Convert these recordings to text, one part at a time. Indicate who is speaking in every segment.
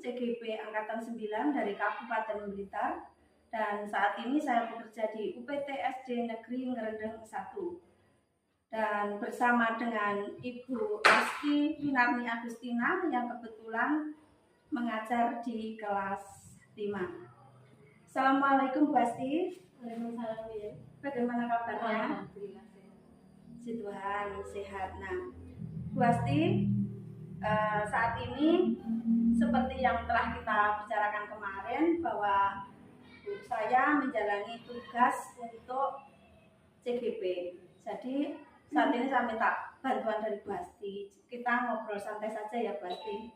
Speaker 1: CGP Angkatan 9 dari Kabupaten Blitar, dan saat ini saya bekerja di UPT SD Negeri Ngerendeng 1, dan bersama dengan Ibu Asti Winarni Agustina yang kebetulan mengajar di kelas 5. Assalamualaikum Bu Asti.
Speaker 2: Waalaikumsalam.
Speaker 1: Bagaimana kabarnya?
Speaker 2: Alhamdulillah sehat.
Speaker 1: Puji Tuhan, sehat. Nah, Bu Asti, saat ini seperti yang telah kita bicarakan kemarin bahwa saya menjalani tugas untuk CGP. Jadi saat ini saya minta bantuan dari Bu Asti. Kita ngobrol santai saja ya Bu Asti.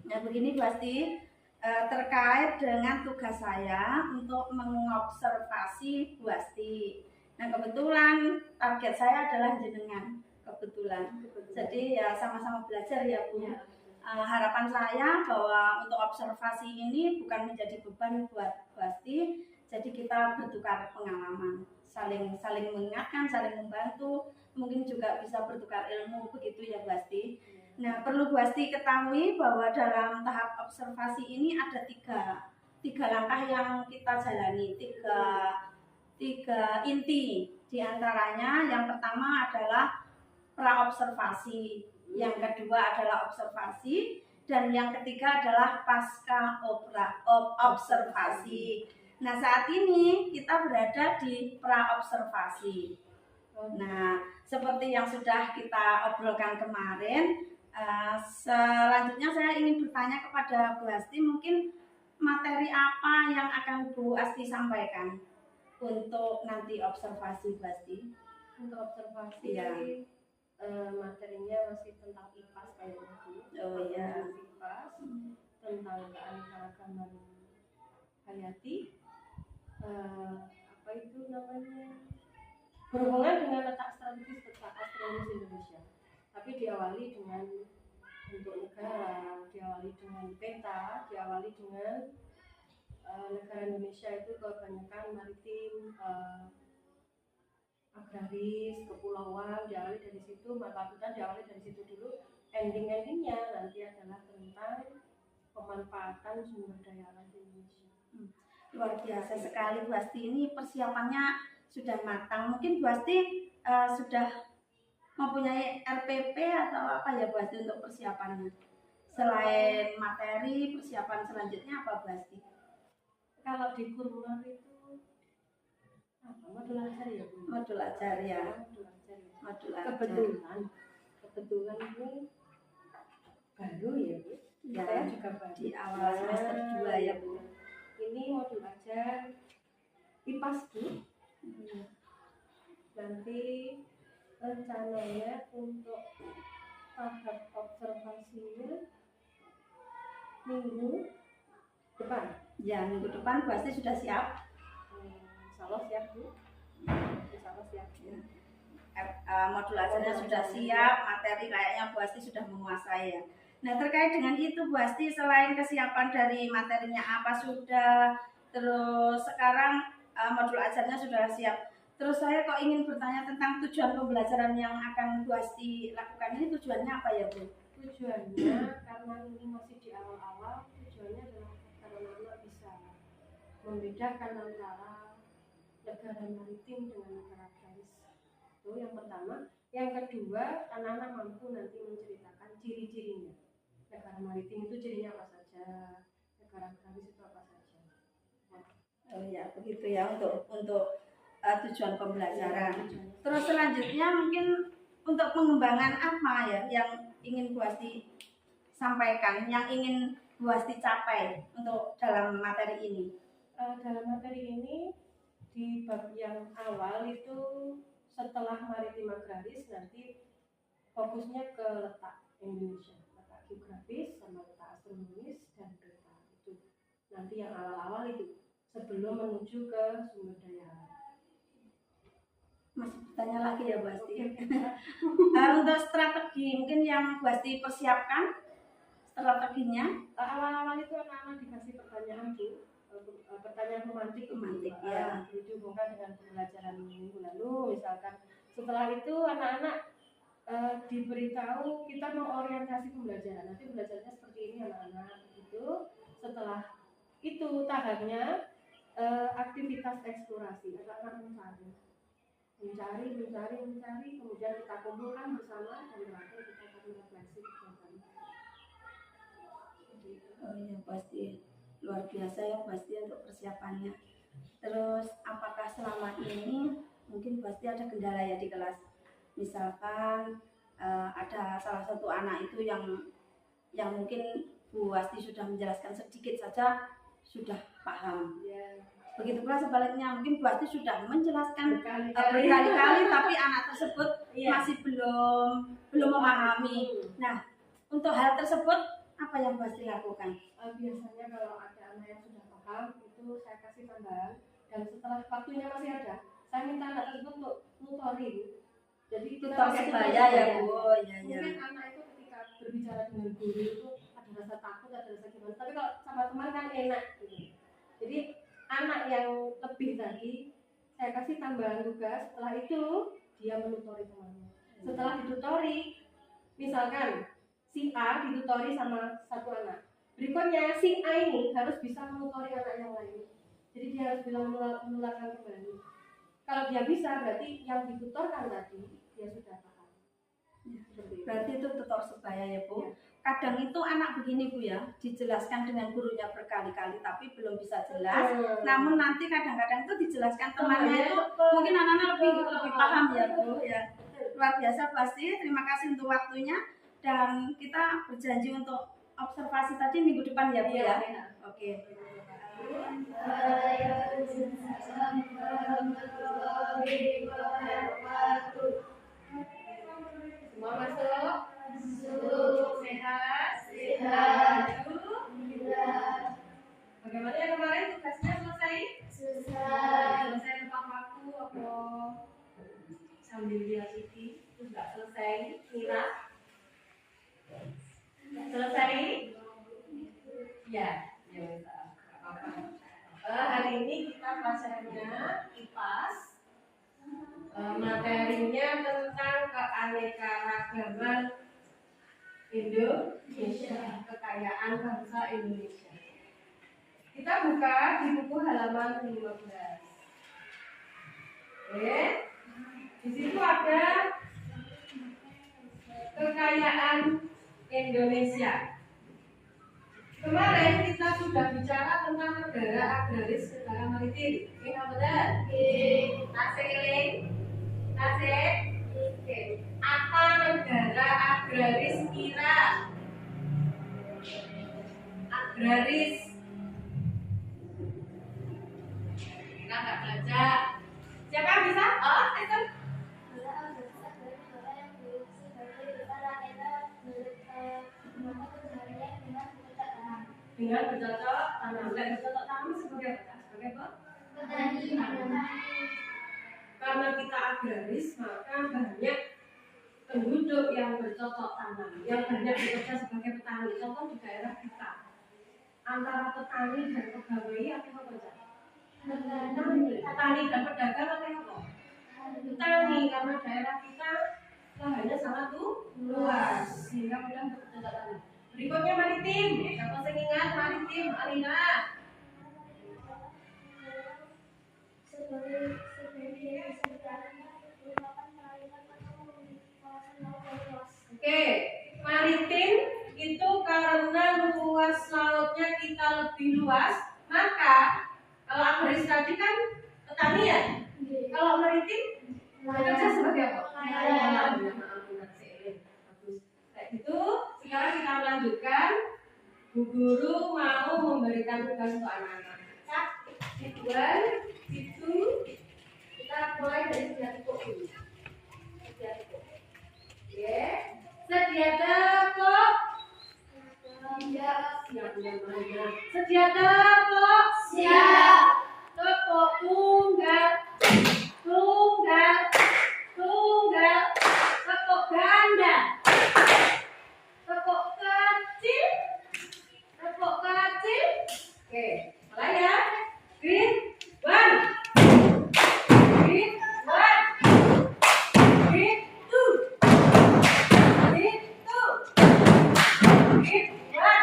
Speaker 1: Nah begini Bu Asti, terkait dengan tugas saya untuk mengobservasi Bu Asti. Nah kebetulan target saya adalah jenengan, kebetulan. Jadi ya sama-sama belajar ya Bu. Harapan saya bahwa untuk observasi ini bukan menjadi beban buat Bu Asti. Jadi kita bertukar pengalaman, saling mengingatkan, saling membantu, mungkin juga bisa bertukar ilmu, begitu ya Bu Asti. Nah, perlu Bu Asti ketahui bahwa dalam tahap observasi ini ada tiga langkah yang kita jalani, tiga inti. Di antaranya yang pertama adalah pra-observasi, yang kedua adalah observasi, dan yang ketiga adalah pasca observasi. Nah, saat ini kita berada di pra-observasi. Nah, seperti yang sudah kita obrolkan kemarin, selanjutnya saya ingin bertanya kepada Bu Asti, mungkin materi apa yang akan Bu Asti sampaikan untuk nanti observasi Bu Asti?
Speaker 2: Untuk observasi
Speaker 1: ya.
Speaker 2: Materinya masih tentang IPAS kayaknya Bu.
Speaker 1: Oh iya.
Speaker 2: IPAS tentang keanekaragaman hayati. Apa itu namanya? Berhubungan dengan letak strategis peta astronomis Indonesia. Tapi diawali dengan bentuk negara, diawali dengan peta, diawali dengan negara Indonesia itu kebanyakan maritim, agraris, kepulauan, diawali dari situ, mata kita diawali dari situ dulu. Endingnya nanti adalah tentang pemanfaatan sumber daya alam Indonesia.
Speaker 1: Luar biasa sekali Bu Asti, ini persiapannya sudah matang. Mungkin Bu Asti sudah mempunyai RPP atau apa ya Bu Asti untuk persiapannya? Selain materi, persiapan selanjutnya apa Bu Asti?
Speaker 2: Kalau di Kurmar itu modul ajar ya Bu?
Speaker 1: Modul ajar ya. Modul ajar. Kebetulan
Speaker 2: ini baru ya Bu?
Speaker 1: Ya,
Speaker 2: saya juga baru.
Speaker 1: Di awal semester 2 ya Bu.
Speaker 2: Ini modul ajar IPAS Bu. Nanti rencananya untuk tahap observasinya minggu depan.
Speaker 1: Ya, minggu depan Bu Asti sudah siap?
Speaker 2: Insyaallah siap Bu. Insyaallah siap.
Speaker 1: Ya. Modul ajarnya sudah siap, materi kayaknya Bu Asti sudah menguasai ya. Nah terkait dengan itu Bu Asti, selain kesiapan dari materinya apa sudah, terus sekarang modul ajarnya sudah siap. Terus saya kok ingin bertanya tentang tujuan pembelajaran yang akan Bu Asti lakukan ini, tujuannya apa ya Bu?
Speaker 2: Tujuannya karena ini masih di awal-awal, tujuannya adalah agar anak-anak bisa membedakan antara negara maritim dengan negara agraris. Itu yang pertama. Yang kedua, anak-anak mampu nanti menceritakan ciri-cirinya. Negara maritim itu cirinya apa saja, negara agraris itu apa saja.
Speaker 1: Oh ya, begitu ya untuk tujuan pembelajaran. Terus selanjutnya mungkin untuk pengembangan apa ya yang ingin Bu Asti sampaikan, yang ingin Bu Asti capai untuk dalam materi ini?
Speaker 2: Dalam materi ini di bab yang awal itu setelah maritim agraris nanti fokusnya ke letak Indonesia, letak geografis sama letak astronomis dan peta. Itu nanti yang awal-awal itu sebelum menuju ke sumber daya.
Speaker 1: Masih bertanya lagi ya Bu Asti? Untuk strategi mungkin yang Bu Asti persiapkan strateginya?
Speaker 2: Awal-awal itu anak-anak dikasih pertanyaan Bu, pertanyaan pemantik
Speaker 1: ya.
Speaker 2: Dihubungkan dengan pembelajaran minggu lalu misalkan. Setelah itu anak-anak diberitahu kita mau orientasi pembelajaran, nanti belajarnya seperti ini anak-anak gitu. itu. Setelah itu tahapnya aktivitas eksplorasi, anak-anak mencari, kemudian kita kumpulkan bersama dan terakhir kita akan merefleksi kegiatan.
Speaker 1: Oh iya, pasti luar biasa ya pasti untuk persiapannya. Terus apakah selama ini mungkin pasti ada kendala ya di kelas? Misalkan ada salah satu anak itu yang mungkin Bu Wasti sudah menjelaskan sedikit saja sudah paham.
Speaker 2: Ya.
Speaker 1: Begitu pula sebaliknya, mungkin Bu Wasti sudah menjelaskan
Speaker 2: Berkali-kali.
Speaker 1: tapi anak tersebut masih belum memahami. Nah, untuk hal tersebut apa yang Bu Wasti lakukan?
Speaker 2: Biasanya kalau ada anak yang sudah paham itu saya kasih tambahan, dan setelah waktunya masih ada, saya minta anak tersebut untuk tutoring. Jadi
Speaker 1: Tutor sebaya ya Bu. Ya.
Speaker 2: Mungkin anak itu ketika berbicara dengan guru itu ada rasa takut, ada rasa gimana. Tapi kalau sama teman kan enak gitu. Jadi anak yang lebih tadi saya kasih tambahan tugas. Setelah itu dia menutori temannya. Setelah ditutori, misalkan si A ditutori sama satu anak, berikutnya si A ini harus bisa menutori anak yang lain. Jadi dia harus bisa menularkan kembali. Kalau dia bisa, berarti yang ditutorkan tadi dia sudah paham.
Speaker 1: Berarti itu tutor sebaya ya Bu.
Speaker 2: Ya.
Speaker 1: Kadang itu anak begini Bu ya, dijelaskan dengan gurunya berkali-kali tapi belum bisa jelas. Namun nanti kadang-kadang itu dijelaskan temannya itu mungkin anak-anak lebih paham ya Bu ya. Luar biasa pasti. Terima kasih untuk waktunya dan kita berjanji untuk observasi tadi minggu depan ya Bu ya. Oke.
Speaker 2: Semua masuk? Sehat. Bagaimana yang kemarin tugasnya selesai? Selesai tepat waktu apa sambil dia cuti? Terus nggak selesai? Kira? Selesai? Ya. Hari ini kita pelajarannya IPAS. Materinya tentang keanekaragaman Indonesia, kekayaan bangsa Indonesia. Kita buka di buku halaman 15. Oke. Di situ ada kekayaan Indonesia. Kemarin kita sudah bicara tentang negara agraris, negara maritim. Oke, benar? Asik. Oke. Apa negara agraris kira? Agraris. Kita nggak belajar. Siapa yang bisa? Oh, itu. Dengan bercocok tanam. Bercocok tanam sebagai apa? Sebagai apa? Petani. Karena kita agraris, maka banyak penduduk yang bercocok tanam, yang banyak bekerja sebagai petani. Contoh di daerah kita, antara petani dan pegawai apa saja? Petani dan pedagang apa? Petani, karena daerah kita lahannya sangat luas, sehingga mudah untuk bercocok tanam. Berikutnya maritim. Siapa yang ingat maritim? Alina. Oke, maritim itu karena luas lautnya kita lebih luas, maka kalau agraris tadi kan pertanian. Kalau maritim bekerja sebagai apa? Kayak gitu. Sekarang kita melanjutkan. Bu guru mau memberikan tugas untuk anak-anak. Situan, situ. Kita mulai dari sedia tepuk dulu. Sedia tepuk. Oke. Sedia tepuk. Siap. Sedia tepuk. Siap. Tepuk tunggal. Tepuk ganda. Tepuk kecil. Oke, mulai ya. Green one. Green two. Green one.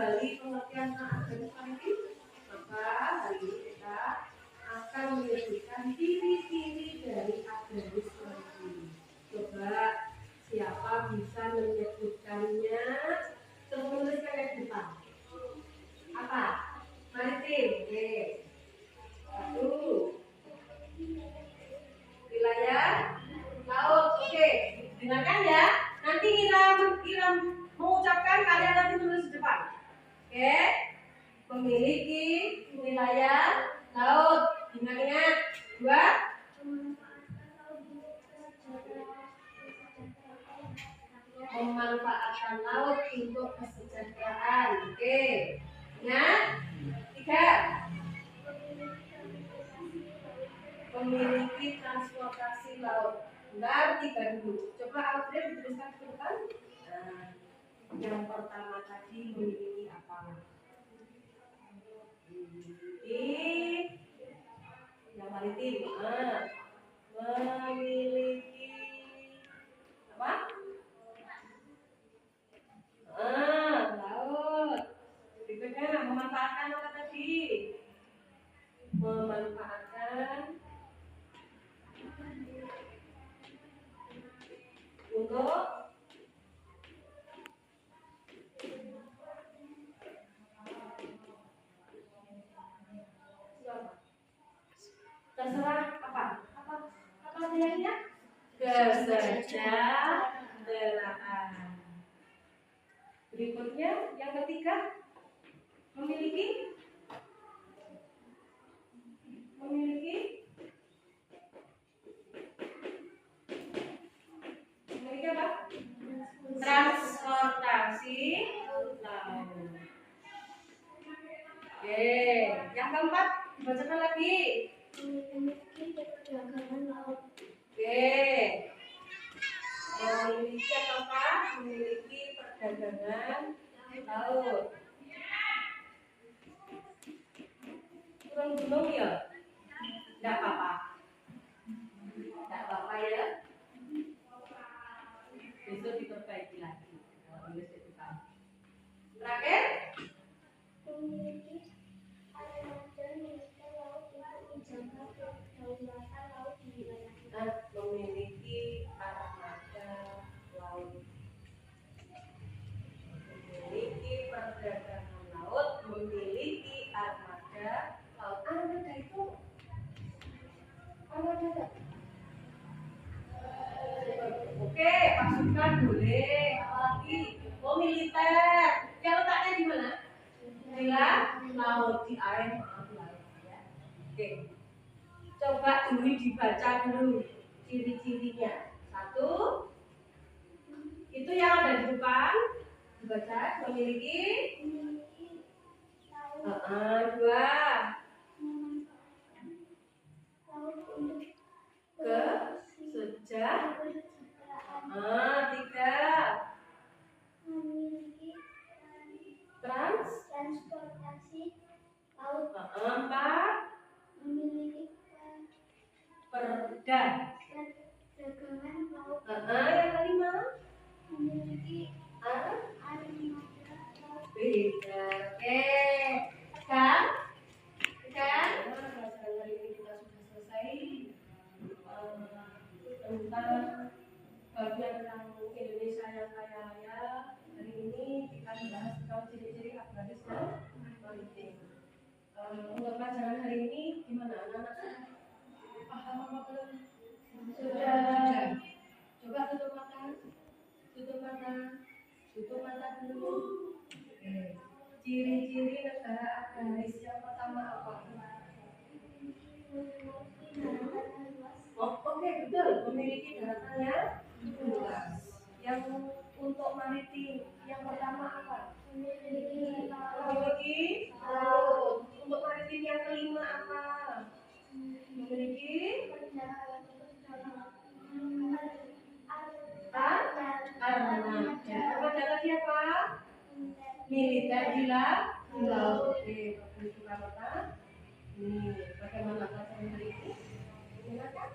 Speaker 2: kembali pengertian agraris maritim, maka hari ini kita akan menyebutkan ciri-ciri dari agraris maritim. Coba siapa bisa menyebutkannya? Coba menuliskan di depan. Apa? Maritim. Oke. Satu. Wilayah laut. Oke. Dengarkan ya. Nanti Ira mengucapkan, kalian nanti menulis di depan. Oke. Memiliki wilayah laut. Ingat-ingat. 2. Memanfaatkan laut untuk kesejahteraan. Oke. Ingat. 3. Memiliki transportasi laut. Bentar, 3 dulu. Coba Audrey dituliskan ke depan. Nah, yang pertama tadi memiliki apa? Memiliki yang maritim. Memiliki apa? Laut. Berikutnya memanfaatkan apa tadi? Memanfaatkan untuk terserah apa pilihannya? Kesejahteraan. Berikutnya yang ketiga memiliki apa? Transportasi laut. Oke, yang keempat dibacakan lagi.
Speaker 3: Memiliki perdagangan laut.
Speaker 2: Oke. Memiliki apa? Memiliki perdagangan laut. Turun gunung ya? Tidak apa-apa. Tidak apa-apa ya. Besok diperbaiki lagi. Terakhir.
Speaker 3: Memiliki armada militer laut untuk menjaga kedaulatan laut di wilayah kita.
Speaker 2: Memiliki armada laut. Memiliki perdagangan laut. Memiliki armada laut. Armada itu armada. Oke, pasukan boleh. Apalagi militer. Yang letaknya di mana? Di laut, di air, maaf laut ya. Oke. Coba dulu dibaca dulu ciri-cirinya. 1. Itu yang ada di depan. Dibaca. Memiliki
Speaker 3: laut.
Speaker 2: 2.
Speaker 3: Laut untuk
Speaker 2: Kesejahteraan. 3.
Speaker 3: memiliki transportasi laut.
Speaker 2: 4.
Speaker 3: Memiliki
Speaker 2: perdagangan
Speaker 3: laut.
Speaker 2: yang kelima
Speaker 3: Memiliki armada laut.
Speaker 2: beda. Oke, kan? Pelajaran hari ini kita sudah selesai tentang bagian tentang Indonesia yang kaya raya. Hari ini kita membahas tentang ciri-ciri agraris dan maritim. Untuk pelajaran hari ini gimana anak-anak? Paham apa belum? Sudah. Coba tutup mata dulu. Oke. Ciri-ciri negara agraris yang pertama apa? Oke, betul. Memiliki daratannya luas. Yang untuk maritim yang pertama apa? Memiliki laut. Untuk maritim yang kelima apa? Memiliki armada. Armada tadi apa? Militer di laut. Oke, buka mata. Nih, bagaimana pelajaran hari ini? Menyenangkan?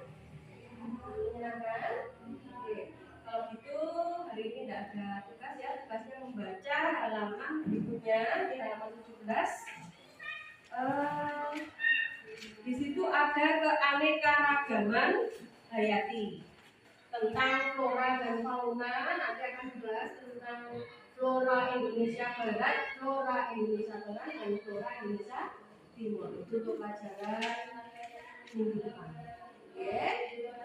Speaker 2: Oke, kalau gitu hari ini tidak ada tugas ya. Tugasnya membaca halaman berikut berikutnya di halaman 17. Di situ ada keanekaragaman hayati tentang flora dan fauna. Nanti akan bahas tentang flora Indonesia Barat, flora Indonesia Tengah, dan flora Indonesia Timur. Itu untuk pelajaran minggu depan. Oke,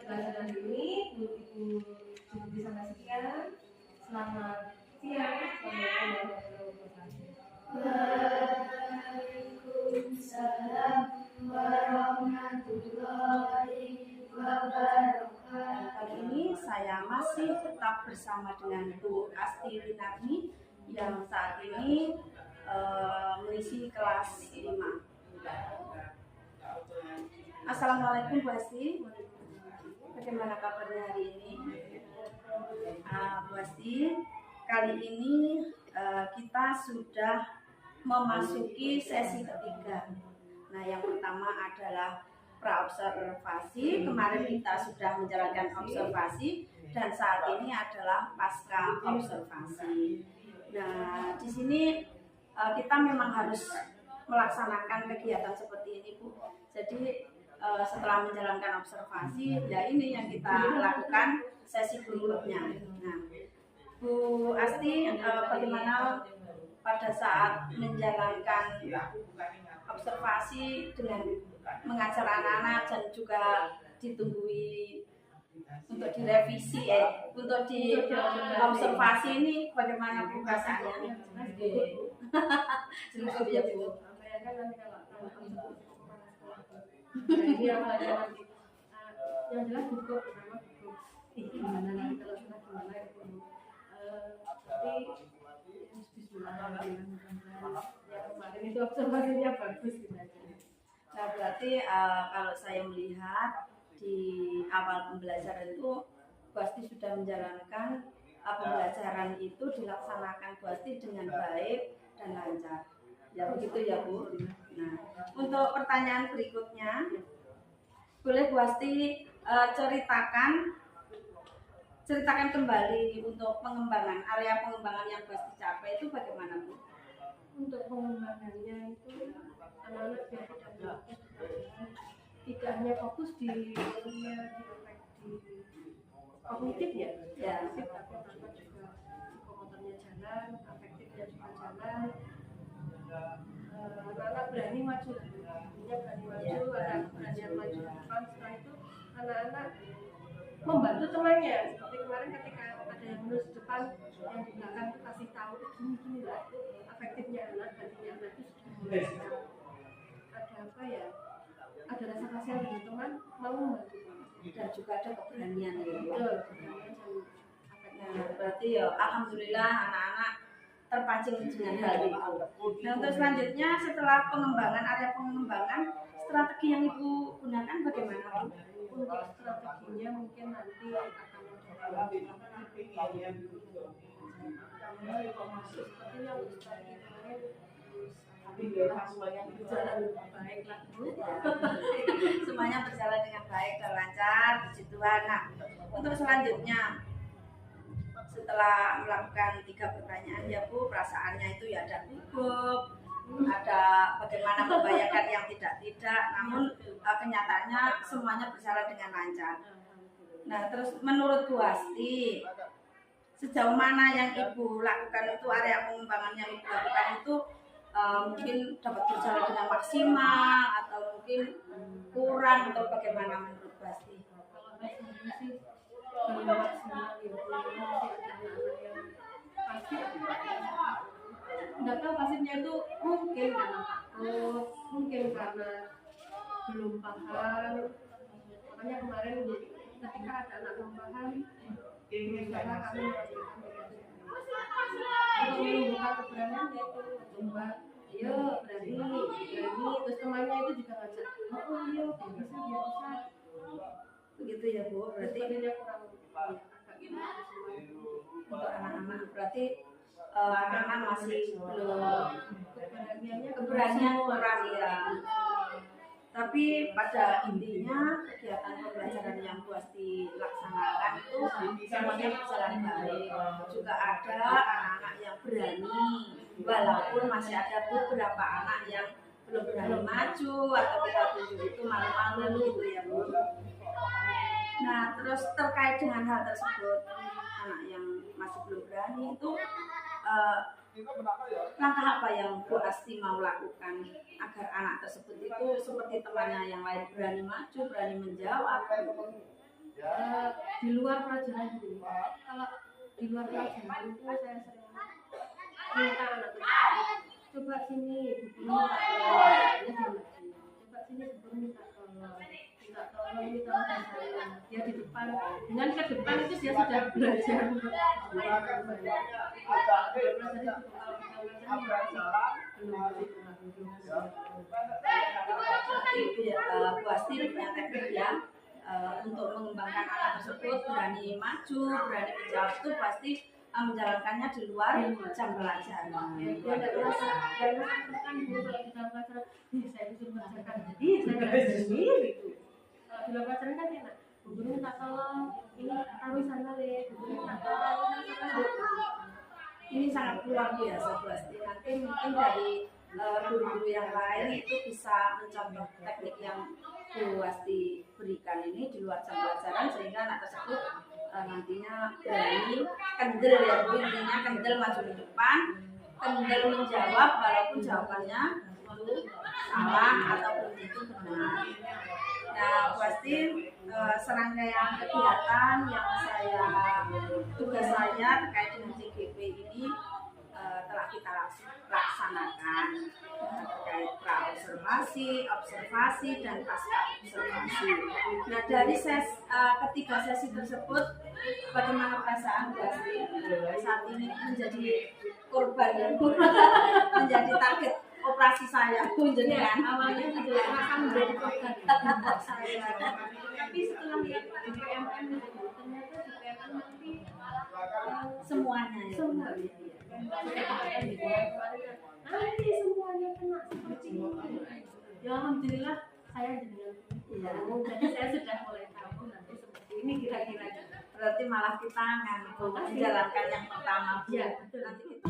Speaker 2: pelajaran ini Ibu cukup sampai sekian. Selamat siang.
Speaker 3: Waalaikumsalam warahmatullahi wabarakatuh.
Speaker 1: Kali ini saya masih tetap bersama dengan Bu Asti Winarni yang saat ini mengisi kelas 5. Assalamualaikum Bu Asti. Bagaimana kabarnya hari ini? Bu Asti, kali ini kita sudah memasuki sesi ketiga. Nah, yang pertama adalah praobservasi. Kemarin kita sudah menjalankan observasi dan saat ini adalah pasca observasi. Nah, di sini kita memang harus melaksanakan kegiatan seperti ini, Bu. Jadi setelah menjalankan observasi, ya ini yang kita lakukan sesi berikutnya. Nah, Bu Asti, bagaimana pada saat menjalankan observasi dengan mengajar anak-anak dan juga ditunggui untuk direvisi untuk di observasi ini bagaimana Bu perasaannya? Cukup ya Bu.
Speaker 2: Ini apa aja nanti? Yang jelas cukup pertama cukup. Gimana nanti kalau sudah gimana itu? Tapi Bismillahirrahmanirrahim. Ya kemarin itu observasinya bagus gitu aja.
Speaker 1: Nah, berarti kalau saya melihat di awal pembelajaran itu Bu Asti sudah menjalankan pembelajaran itu dilaksanakan Bu Asti dengan baik dan lancar. Ya begitu ya Bu. Nah, untuk pertanyaan berikutnya, boleh Bu Asti ceritakan kembali untuk pengembangan area pengembangan yang Bu Asti capai itu bagaimana Bu?
Speaker 2: Untuk pengembangannya itu anak-anak biar tidak hanya fokus di kognitif ya, tapi anak-anak juga psikomotornya jalan, afektifnya juga jalan. Anak-anak berani maju, ada keberanian maju depan. Setelah itu anak-anak membantu temannya. Seperti kemarin ketika ada yang lurus depan, yang di belakang itu kasih tahu gini lah. Afektifnya anak, gantinya anak itu sudah ada apa ya? Ada rasa kasihan dari teman, mau membantu
Speaker 1: dan juga ada keberanian ya.
Speaker 2: Nah,
Speaker 1: berarti ya alhamdulillah anak-anak terpancing dengan hal itu. Nah, untuk selanjutnya setelah pengembangan area pengembangan, strategi yang Ibu gunakan bagaimana Bu?
Speaker 2: Untuk strateginya mungkin nanti akan ada sepertinya untuk strategi berjalan baik lah Bu.
Speaker 1: Semuanya berjalan dengan baik dan lancar, puji Tuhan. Nah, untuk selanjutnya setelah melakukan 3 pertanyaan ya Bu, perasaannya itu ya ada gugup, ada bagaimana membayangkan yang tidak, namun kenyataannya semuanya berjalan dengan lancar. Nah, terus menurut Bu Asti, sejauh mana yang Ibu lakukan itu area pengembangan yang Ibu lakukan itu mungkin dapat berjalan dengan maksimal atau mungkin kurang atau bagaimana menurut Bu Asti?
Speaker 2: Kalau maksimal itu nggak tahu pasifnya itu mungkin karena takut, mungkin karena belum paham. Makanya kemarin ketika ada anak belum paham, berusaha kami untuk menumbuhkan keberanian yaitu coba, ayo berani, terus temannya itu juga ngajak, oh iya biar bisa.
Speaker 1: Begitu ya Bu, berarti
Speaker 2: Sebenarnya kurang
Speaker 1: untuk anak-anak berarti anak-anak masih belum keberanian kurang ya. Tapi pada intinya kegiatan pembelajaran yang Bu Asti laksanakan itu semuanya berjalan baik. Juga ada anak-anak yang berani walaupun masih ada beberapa anak yang belum berani maju atau kita tunjuk itu malu-malu gitu ya Bu. Nah terus terkait dengan hal tersebut, anak yang masih belum berani itu langkah apa yang Bu Asti mau lakukan agar anak tersebut itu seperti temannya yang lain berani maju, berani menjawab?
Speaker 2: Di luar pelajaran dulu. Kalau di luar pelajaran itu saya sering minta anak coba sini bukunya minta tolong, coba sini bukunya minta tolong, minta saya. Dia di depan, dengan ke depan itu dia sudah belajar untuk
Speaker 1: itu ya Bu Asti punya teknik ya untuk mengembangkan anak tersebut berani maju, berani menjawab itu pasti menjalankannya di luar jam pelajaran.
Speaker 2: Dia tidak merasa kan dulu kalau kita pelajaran, saya disuruh belajarkan, jadi saya belajar sendiri. Kalau di luar pelajaran kan enak, guru minta tolong, ini taruh sana deh, guru minta tolong,
Speaker 1: Ini sangat luar biasa Bu Asti. Nanti mungkin dari guru-guru yang lain itu bisa mencontoh teknik yang Bu Asti berikan ini di luar jam pelajaran sehingga anak tersebut nantinya berani kendel ya Bu, intinya kendel maju ke depan, kendel menjawab walaupun jawabannya itu salah atau belum tentu benar. Nah Bu Asti serangkaian kegiatan yang tugas saya terkait dengan CGP ini telah kita laksanakan terkait pra-observasi, observasi, dan pasca-observasi. Nah dari ketiga sesi tersebut, bagaimana perasaan Bu Asti saat ini menjadi korban dan menjadi target operasi saya pun jenengan?
Speaker 2: Awalnya tidak akan menjadi korban, tapi setelah lihat di PMM itu ternyata di PMM nanti
Speaker 1: semuanya ya.
Speaker 2: semuanya. Nanti semuanya kena seperti ini. Ya alhamdulillah saya dengan jadi saya sudah mulai tahu nanti seperti ini kira-kira.
Speaker 1: Berarti malah kita menjalankan yang pertama.
Speaker 2: Ya, betul.
Speaker 1: Nanti kita